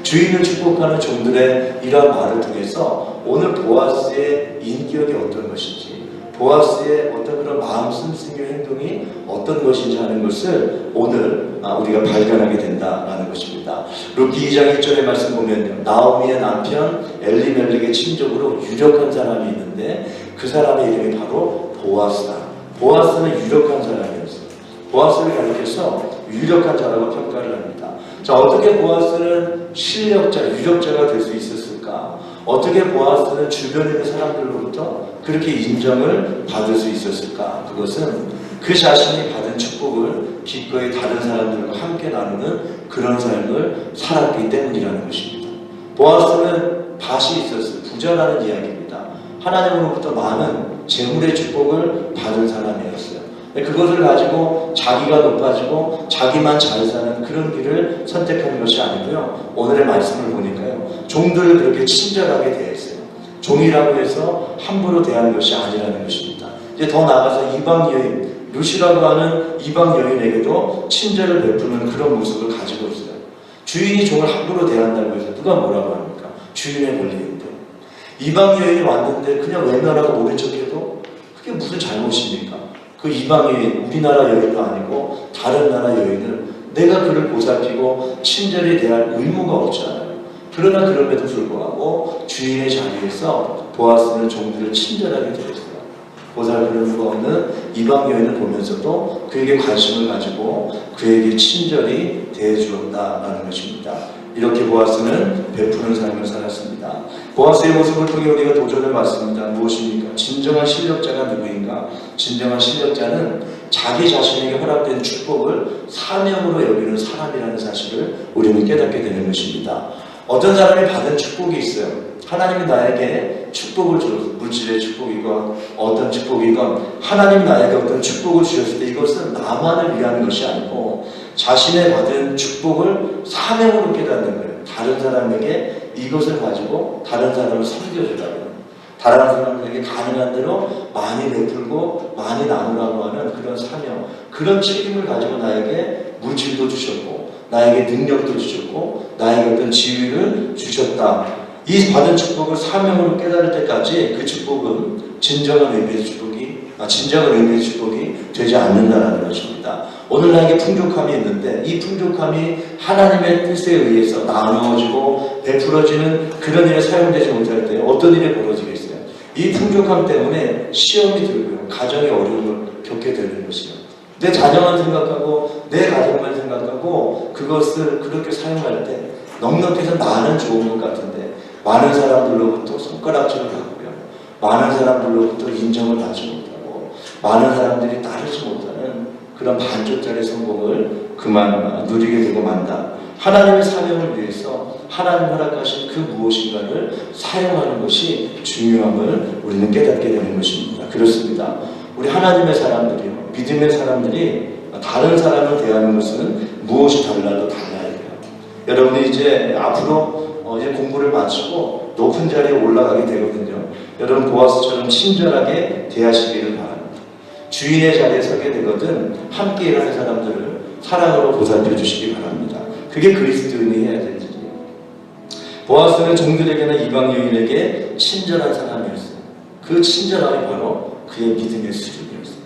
주인을 축복하는 종들의 이러한 말을 통해서 오늘 보아스의 인격이 어떤 것인지, 보아스의 어떤 그런 마음 씀씀이와 행동이 어떤 것인지 하는 것을 오늘 우리가 발견하게 된다라는 것입니다. 룻기 2장 1절의 말씀 보면요, 나오미의 남편 엘리멜렉의 친족으로 유력한 사람이 있는데 그 사람의 이름이 바로 보아스다. 보아스는 유력한 사람이었어요. 보아스를 가리켜서 유력한 자라고 평가를 합니다. 자, 어떻게 보아스는 실력자, 유력자가 될 수 있었을까? 어떻게 보아스는 주변에 있는 사람들로부터 그렇게 인정을 받을 수 있었을까? 그것은 그 자신이 받은 축복을 기꺼이 다른 사람들과 함께 나누는 그런 삶을 살았기 때문이라는 것입니다. 보아스는 밭이 있었어요. 부자라는 이야기입니다. 하나님으로부터 많은 재물의 축복을 받은 사람이었어요. 그것을 가지고 자기가 높아지고 자기만 잘 사는 그런 길을 선택하는 것이 아니고요. 오늘의 말씀을 보니까요. 종들을 그렇게 친절하게 대했어요. 종이라고 해서 함부로 대하는 것이 아니라는 것입니다. 이제 더 나아가서 이방 여인, 루시라고 하는 이방 여인에게도 친절을 베푸는 그런 모습을 가지고 있어요. 주인이 종을 함부로 대한다고 해서 누가 뭐라고 합니까? 주인의 권리인데. 이방 여인이 왔는데 그냥 외면하고 모른 척해도 그게 무슨 잘못입니까? 그 이방 여인, 우리나라 여인도 아니고 다른 나라 여인을 내가 그를 보살피고 친절히 대할 의무가 없잖아요. 그러나 그럼에도 불구하고 주인의 자리에서 보아스는 종들을 친절하게 대했어요. 보살필 수가 없는 이방 여인을 보면서도 그에게 관심을 가지고 그에게 친절히 대해주었다라는 것입니다. 이렇게 보아스는 베푸는 삶을 살았습니다. 보아스의 모습을 통해 우리가 도전을 받습니다. 무엇입니까? 진정한 실력자가 누구인가? 진정한 실력자는 자기 자신에게 허락된 축복을 사명으로 여기는 사람이라는 사실을 우리는 깨닫게 되는 것입니다. 어떤 사람이 받은 축복이 있어요. 하나님이 나에게 축복을 줬어요. 물질의 축복이건 어떤 축복이건 하나님이 나에게 어떤 축복을 주셨을 때 이것은 나만을 위한 것이 아니고 자신의 받은 축복을 사명으로 깨닫는 거예요. 다른 사람에게 이것을 가지고 다른 사람을 섬겨주라고, 다른 사람들에게 가능한 대로 많이 베풀고 많이 나누라고 하는 그런 사명, 그런 책임을 가지고 나에게 물질도 주셨고 나에게 능력도 주셨고 나에게 어떤 지위를 주셨다. 이 받은 축복을 사명으로 깨달을 때까지 그 축복은 진정한 의미의 축복이 되지 않는다는 것입니다. 오늘 나에게 풍족함이 있는데 이 풍족함이 하나님의 뜻에 의해서 나누어지고 베풀어지는 그런 일에 사용되지 못할 때 어떤 일이 벌어지겠어요? 이 풍족함 때문에 시험이 들고요. 가정의 어려움을 겪게 되는 것이요. 내 자녀만 생각하고 내 가족만 생각하고 그것을 그렇게 사용할 때 넉넉해서 나는 좋은 것 같은데 많은 사람들로부터 손가락질을 받고요. 많은 사람들로부터 인정을 받지 못하고 많은 사람들이 따르지 못하는 그런 반쪽짜리 성공을 그만 누리게 되고 만다. 하나님의 사명을 위해서 하나님 허락하신 그 무엇인가를 사용하는 것이 중요함을 우리는 깨닫게 되는 것입니다. 그렇습니다. 우리 하나님의 사람들이요, 믿음의 사람들이 다른 사람을 대하는 것은 무엇이 달라도 달라야 돼요. 여러분이 이제 앞으로 이제 공부를 마치고 높은 자리에 올라가게 되거든요. 여러분 보아스처럼 친절하게 대하시기를 바랍니다. 주인의 자리에 서게 되거든 함께 일하는 사람들을 사랑으로 보살펴 주시기 바랍니다. 그게 그리스도인이 해야 될 일이에요. 보아스는 종들에게나 이방 여인에게 친절한 사람이었어요. 그 친절함이 바로 그의 믿음의 수준이었어요.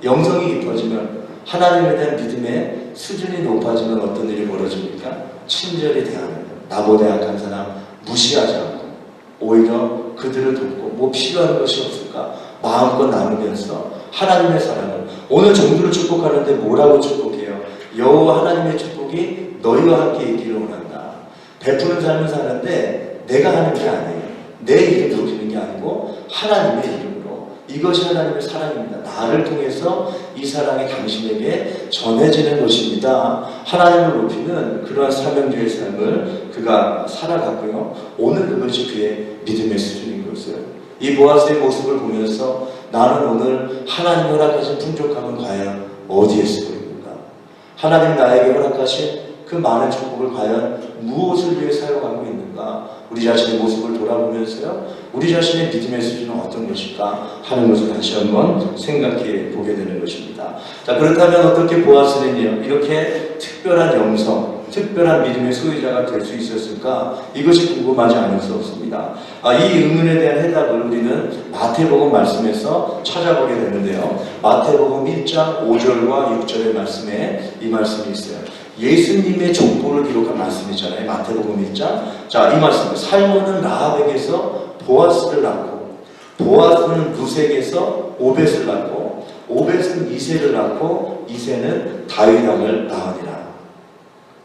영성이 깊어지면 하나님에 대한 믿음의 수준이 높아지면 어떤 일이 벌어집니까? 친절히 대하는 거예요. 나보다 약한 사람 무시하지 않고 오히려 그들을 돕고 뭐 필요한 것이 없을까 마음껏 나누면서 하나님의 사랑을, 오늘 종들을 축복하는데 뭐라고 축복해요? 여호와 하나님의 축복이 너희와 함께 있기를 원한다. 베푸는 삶을 사는데 내가 하는 게 아니에요. 내 이름 높이는 게 아니고 하나님의 이름으로, 이것이 하나님의 사랑입니다. 나를 통해서 이 사랑이 당신에게 전해지는 것입니다. 하나님을 높이는 그러한 사명주의 삶을 그가 살아갔고요. 오늘 그것이 그의 믿음의 수준인 것이에요. 이 보아스의 모습을 보면서 나는 오늘 하나님 허락하신 풍족함은 과연 어디에 쓰고 있는가? 하나님 나에게 허락하신 그 많은 축복을 과연 무엇을 위해 사용하고 있는가? 우리 자신의 모습을 돌아보면서요, 우리 자신의 믿음의 수준은 어떤 것일까 하는 것을 다시 한번 생각해 보게 되는 것입니다. 자, 그렇다면 어떻게 보아스는요, 이렇게 특별한 영성, 특별한 믿음의 소유자가 될 수 있었을까? 이것이 궁금하지 않을 수 없습니다. 이 의문에 대한 해답을 우리는 마태복음 말씀에서 찾아보게 되는데요. 마태복음 1장 5절과 6절의 말씀에 이 말씀이 있어요. 예수님의 족보를 기록한 말씀이잖아요. 마태복음 1장. 자, 이 말씀. 살몬은 라합에게서 보아스를 낳고, 보아스는 루색에서 오벳을 낳고, 오벳은 이새를 낳고, 이새는 다윗 왕을 낳으니라.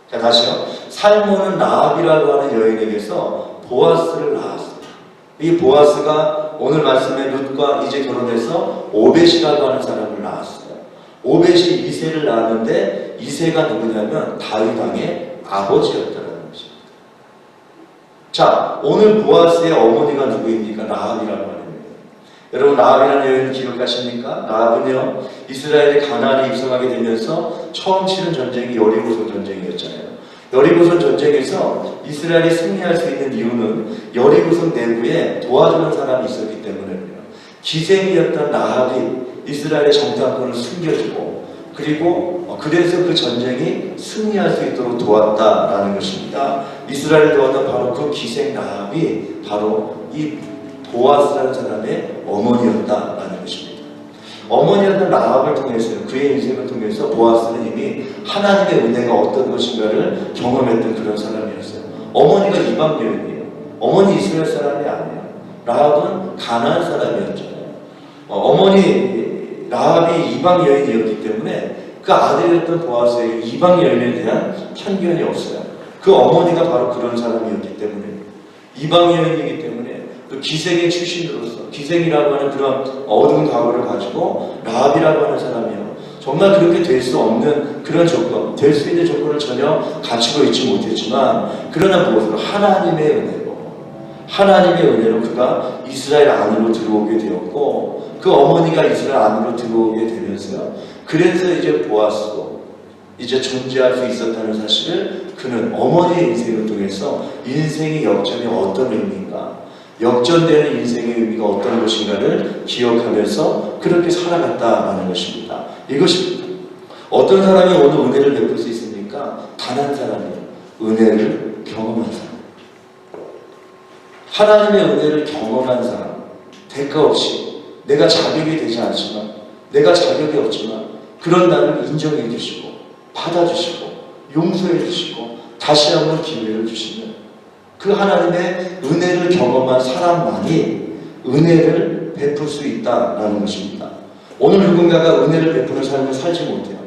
자, 다시요. 살몬은 라합이라고 하는 여인에게서 보아스를 낳았어요. 이 보아스가 오늘 말씀에 룻과 이제 결혼해서 오벳이라고 하는 사람을 낳았어요. 오벳이 이새를 낳았는데 이새가 누구냐면 다윗 왕의 아버지였다는 것입니다. 자, 오늘 보아스의 어머니가 누구입니까? 라합이라고 하는 거예요. 여러분, 라합이라는 여인 기억하십니까? 라합은요, 이스라엘이 가나안에 입성하게 되면서 처음 치른 전쟁이 여리고성 전쟁이었잖아요. 여리고성 전쟁에서 이스라엘이 승리할 수 있는 이유는 여리고성 내부에 도와주는 사람이 있었기 때문입니다. 기생이었던 라합이 이스라엘의 정탐꾼을 숨겨주고, 그리고 그래서 그 전쟁이 승리할 수 있도록 도왔다라는 것입니다. 이스라엘을 도왔던 바로 그 기생 라합이 바로 이 보아스라는 사람의 어머니였다라는 것입니다. 어머니였던 라합을 통해서, 그의 인생을 통해서 보아스는 이미 하나님의 은혜가 어떤 것인가를 경험했던 그런 사람이었어요. 어머니가 이방 여인이에요. 어머니 이스라엘 사람이 아니에요. 라합은 가나안 사람이었잖아요. 어머니 라합이 이방 여인이었기 때문에 그 아들이었던 보아스에게 이방 여인에 대한 편견이 없어요. 그 어머니가 바로 그런 사람이었기 때문에, 이방 여인이기 때문에 그 기생의 출신으로서, 기생이라고 하는 그런 어두운 과거를 가지고 라합이라고 하는 사람이요, 정말 그렇게 될 수 없는 그런 조건, 될 수 있는 조건을 전혀 갖추고 있지 못했지만, 그러나 무엇으로? 하나님의 은혜로 그가 이스라엘 안으로 들어오게 되었고, 그 어머니가 이스라엘 안으로 들어오게 되면서요, 그래서 이제 보아스도 이제 존재할 수 있었다는 사실을 그는 어머니의 인생을 통해서 인생의 역전이 어떤 의미인가, 역전되는 인생의 의미가 어떤 것인가를 기억하면서 그렇게 살아갔다라는 것입니다. 이것입니다. 어떤 사람이 오늘 은혜를 베풀 수 있습니까? 단 한 사람이에요. 은혜를 경험한 사람. 하나님의 은혜를 경험한 사람. 대가 없이, 내가 자격이 되지 않지만, 내가 자격이 없지만 그런 나를 인정해 주시고 받아주시고 용서해 주시고 다시 한번 기회를 주시는 그 하나님의 은혜를 경험한 사람만이 은혜를 베풀 수 있다라는 것입니다. 오늘 누군가가 은혜를 베푸는 삶을 살지 못해요.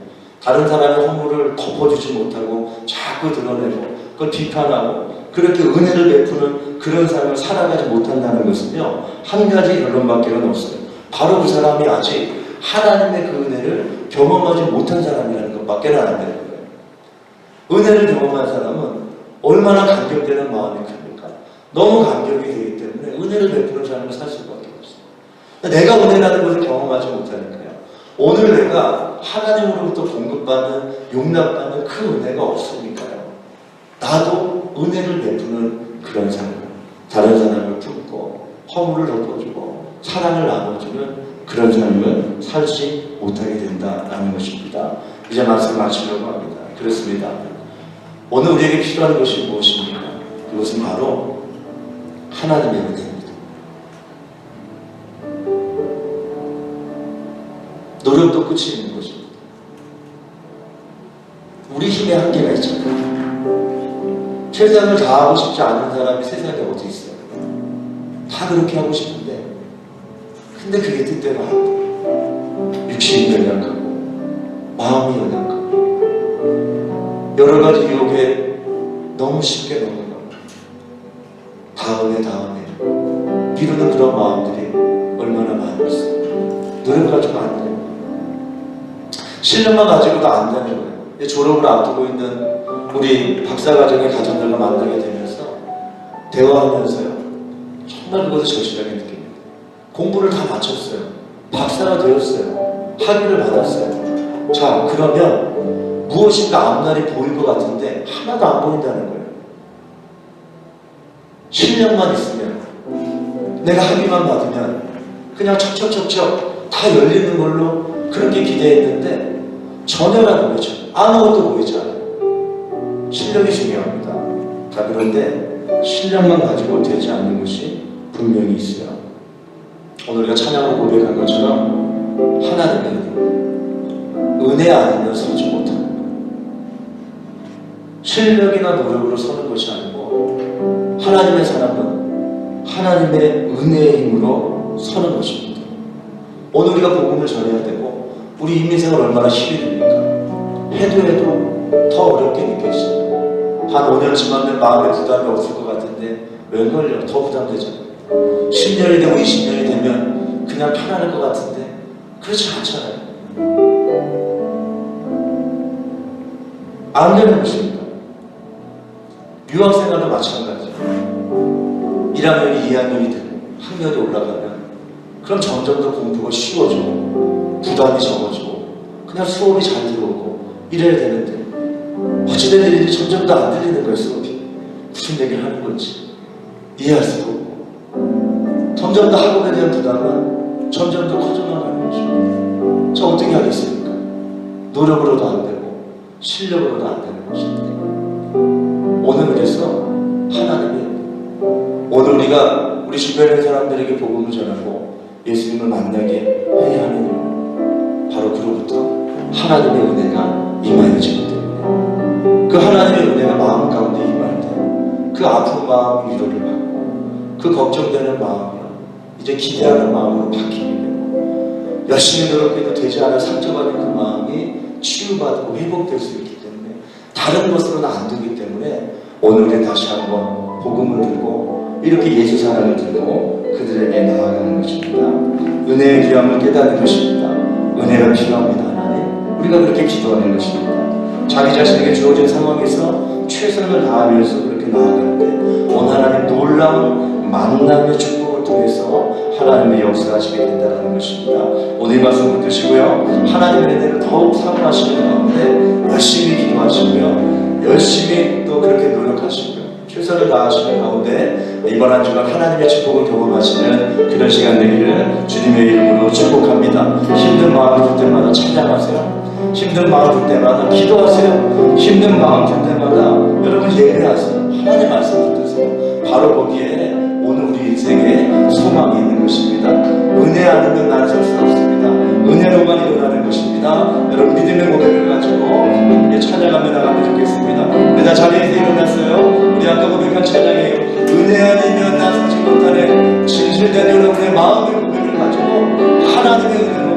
다른 사람의 허물을 덮어주지 못하고 자꾸 드러내고 그걸 비판하고 그렇게 은혜를 베푸는 그런 삶을 살아가지 못한다는 것은요, 한 가지 결론밖에 없어요. 바로 그 사람이 아직 하나님의 그 은혜를 경험하지 못한 사람이라는 것밖에 안 되는 거예요. 은혜를 경험한 사람은 얼마나 감격되는 마음이 큽니까? 너무 감격이 되기 때문에 은혜를 베푸는 삶을 살 수밖에 없어요. 내가 은혜라는 것을 경험하지 못하니까요. 오늘 내가 하나님으로부터 공급받는, 용납받는 그 은혜가 없으니까요, 나도 은혜를 베푸는 그런 삶을, 다른 사람을 품고 허물을 덮어주고 사랑을 나눠주는 그런 삶을 살지 못하게 된다라는 것입니다. 이제 말씀 마치려고 합니다. 그렇습니다. 오늘 우리에게 필요한 것이 무엇입니까? 그것은 바로 하나님의 은혜입니다. 노력도 끝이 있는 것입니다. 우리 힘의 한계가 있잖아요. 최선을 다하고 싶지 않은 사람이 세상에 어디 있어요? 다 그렇게 하고 싶은데, 근데 그게 뜻대로 안 돼. 육신이 연약하고 마음이 연약하고 여러 가지 유혹에 너무 쉽게 넘어가고 다음에 미루는 그런 마음들이 얼마나 많이 있어요. 노력 가지고 안 돼요. 실력만 가지고도 안 되는 거예요. 졸업을 앞두고 있는 우리 박사과정의 가정들과 만나게 되면서 대화하면서요, 정말 그것을 절실하게 느낍니다. 공부를 다 마쳤어요. 박사가 되었어요. 학위를 받았어요. 자, 그러면 무엇인가 앞날이 보일 것 같은데 하나도 안 보인다는 거예요. 실력만 있으면, 내가 학위만 받으면 그냥 척척척척 다 열리는 걸로 그렇게 기대했는데 전혀라는 거죠. 아무것도 보이지 않아요. 실력이 중요합니다. 자, 그런데 실력만 가지고 되지 않는 것이 분명히 있어요. 오늘 우리가 찬양으로 고백한 것처럼 하나님의 은혜 아니면 서지 못하는 거예요. 실력이나 노력으로 서는 것이 아니고 하나님의 사람은 하나님의 은혜의 힘으로 서는 것입니다. 오늘 우리가 복음을 전해야 되고 우리 인민생활 얼마나 힘이 됩니까? 해도 더 어렵게 느껴지잖아요. 한 5년 지나면 마음에 부담이 없을 것 같은데 웬걸요? 더 부담되잖아요. 10년이 되고 20년이 되면 그냥 편안할 것 같은데 그렇지 않잖아요. 안 되는 것입니다. 유학생활도 마찬가지예요. 1학년이 2학년이 되고 학년이 올라가면 그럼 점점 더 공부가 쉬워져. 부담이 적어지고 그냥 수업이 잘 들어오고 이래야 되는데 어찌된 일인지 점점 더 안 들리는 거예요. 수업이 무슨 얘기를 하는 건지 이해할 수도 없고 점점 더 학업에 대한 부담은 점점 더 커져나가는 거죠. 저 어떻게 하겠습니까? 노력으로도 안 되고 실력으로도 안 되는 것인데 오늘 그래서 하나님이 오늘 우리가 우리 주변의 사람들에게 복음을 전하고 예수님을 만나게 해야 하는 이유는 바로 그로부터 하나님의 은혜가 임하여지기 때문에 그 하나님의 은혜가 마음 가운데 임할 때 그 아픈 마음 위로를 받고 그 걱정되는 마음이 이제 기대하는 마음으로 바뀌게 되고 열심히 노력해도 되지 않아 상처받은 그 마음이 치유받고 회복될 수 있기 때문에 다른 것으로는 안 되기 때문에 오늘 우리 다시 한번 복음을 들고 이렇게 예수 사랑을 들고 그들에게 나아가는 것입니다. 은혜의 귀함을 깨닫는 것입니다. 은혜가 필요합니다. 하나님 우리가 그렇게 기도하는 것입니다. 자기 자신에게 주어진 상황에서 최선을 다하면서 그렇게 나아가는데 오늘 하나님 놀라운 만남의 축복을 통해서 하나님의 역사하시게 된다는 것입니다. 오늘 말씀 붙드시고요. 하나님의 은혜를 더욱 사모하시는 가운데 열심히 기도하시고요. 열심히 또 그렇게 노력하시고요. 최선을 다하시는 가운데 이번 한 주간 하나님의 축복을 경험하시는 그런 시간 되기를 주님의 이름으로 축복합니다. 힘든 마음을 들 때마다 찬양하세요. 힘든 마음 들 때마다 기도하세요. 힘든 마음 들 때마다 여러분 예배하세요. 하나님 말씀 붙드세요. 바로 거기에 오늘 우리 인생에 소망이 있는 것입니다. 은혜 아니면 나는 설 수 없습니다. 은혜로만 일어나는 것입니다. 여러분 믿음의 고백을 가지고 함께 찬양하며 나가면 좋겠습니다. 우리 다 자리에서 일어났어요. 우리 아까 고백한 찬양이에요. 은혜 아니면 나 서지 못하네. 진실된 여러분의 마음의 고백을 가지고 하나님의 은혜로